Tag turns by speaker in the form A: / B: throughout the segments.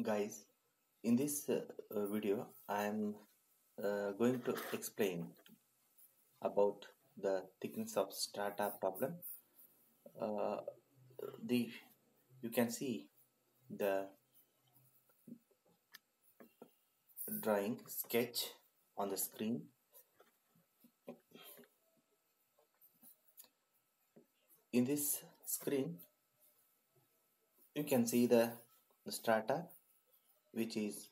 A: Guys, in this video I am going to explain about the thickness of strata problem. uh, the you can see the drawing sketch on the screen. In this screen you can see the strata which is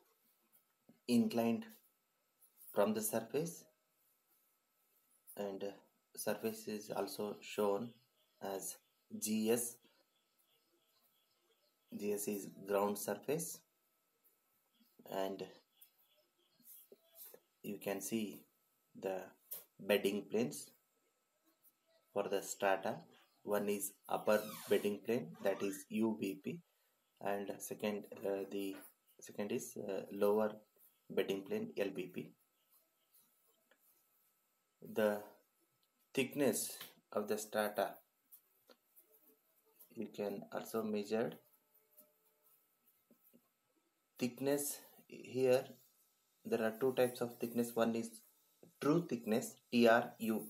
A: inclined from the surface, and surface is also shown as GS. GS is ground surface, and you can see the bedding planes for the strata. One is upper bedding plane, that is UBP, and the second is lower bedding plane, LBP. The thickness of the strata you can also measure. Thickness here, there are two types of thickness. One is true thickness, TRUE,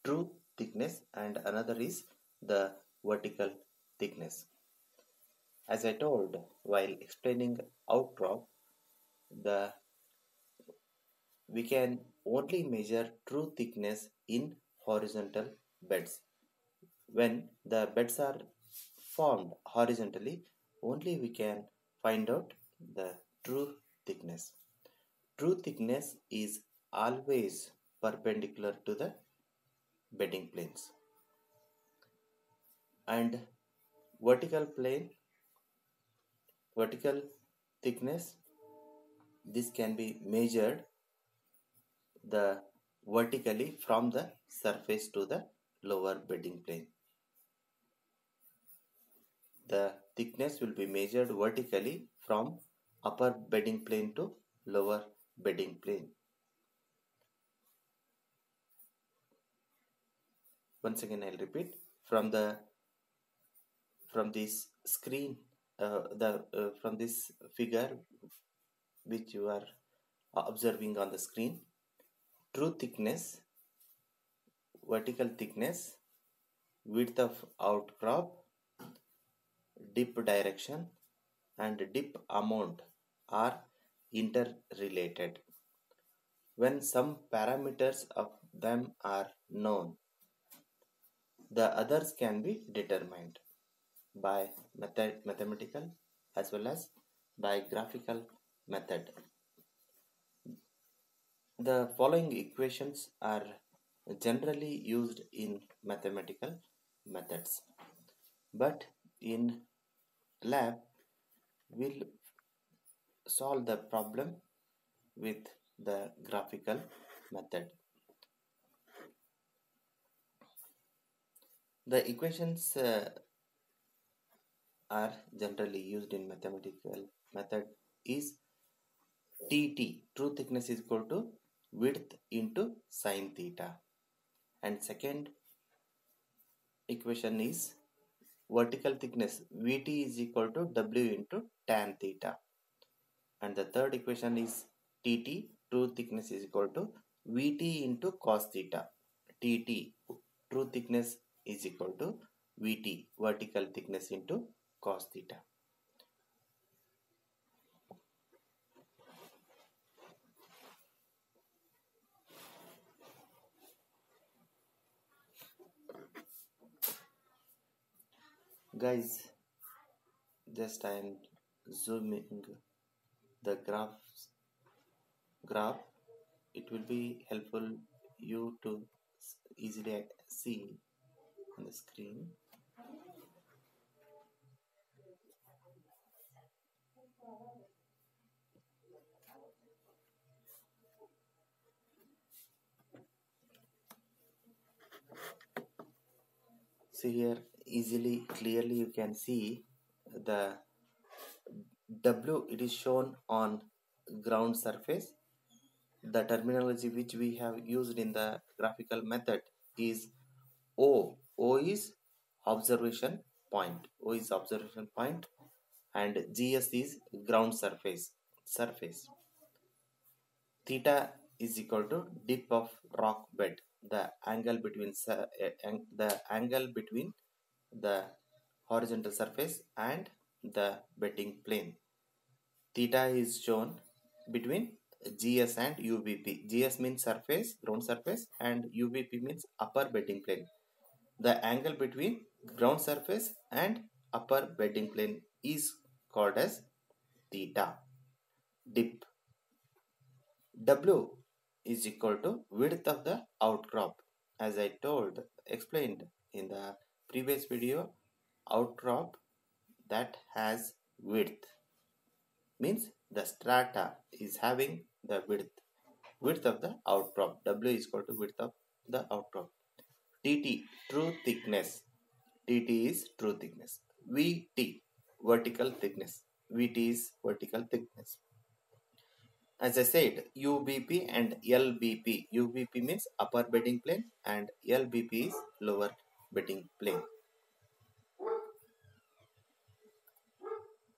A: true thickness, and another is the vertical thickness. As I told while explaining outcrop, we can only measure true thickness in horizontal beds. When the beds are formed horizontally, only we can find out the true thickness. True thickness is always perpendicular to the bedding planes, and vertical thickness, this can be measured the vertically from the surface to the lower bedding plane. The thickness will be measured vertically from upper bedding plane to lower bedding plane. Once again I'll repeat, from this screen, from this figure which you are observing on the screen, true thickness, vertical thickness, width of outcrop, dip direction, and dip amount are interrelated. When some parameters of them are known, the others can be determined by mathematical as well as by graphical method. The following equations are generally used in mathematical methods, but in lab we'll solve the problem with the graphical method. The equations are generally used in mathematical method is TT, true thickness, is equal to width into sine theta, and second equation is vertical thickness, VT, is equal to W into tan theta, and the third equation is TT, true thickness, is equal to VT into cos theta. TT, true thickness, is equal to VT, vertical thickness, into cos theta. Guys, just I am zooming the graph. It will be helpful you to easily see on the screen. See here, easily, clearly you can see the W, it is shown on ground surface. The terminology which we have used in the graphical method is O. O is observation point. O is observation point. and GS is ground surface. Theta is equal to dip of rock bed, the angle between the horizontal surface and the bedding plane. Theta is shown between GS and UBP. GS means surface, ground surface, and UBP means upper bedding plane. The angle between ground surface and upper bedding plane is called as theta. Dip. W is equal to width of the outcrop. As I explained in the previous video, outcrop that has width means the strata is having the width of the outcrop. W is equal to width of the outcrop. TT, true thickness. TT is true thickness. VT, vertical thickness. VT is vertical thickness. As I said, UBP and LBP. UBP means upper bedding plane and LBP is lower bedding plane.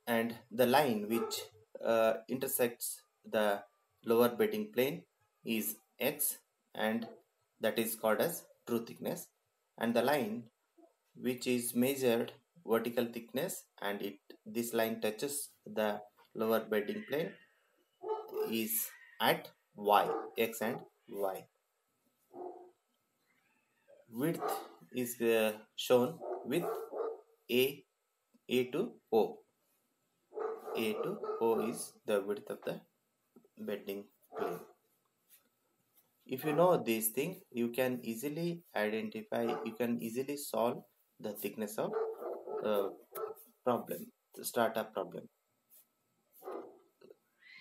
A: And the line which intersects the lower bedding plane is X, and that is called as true thickness. And the line which is measured vertical thickness and this line touches the lower bedding plane is at Y, X and Y. Width is shown with A to O. A to O is the width of the bedding plane. If you know these things, you can easily solve the thickness of the strata problem.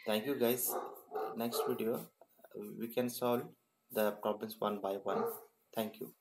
A: Thank you guys. Next video, we can solve the problems one by one. Thank you.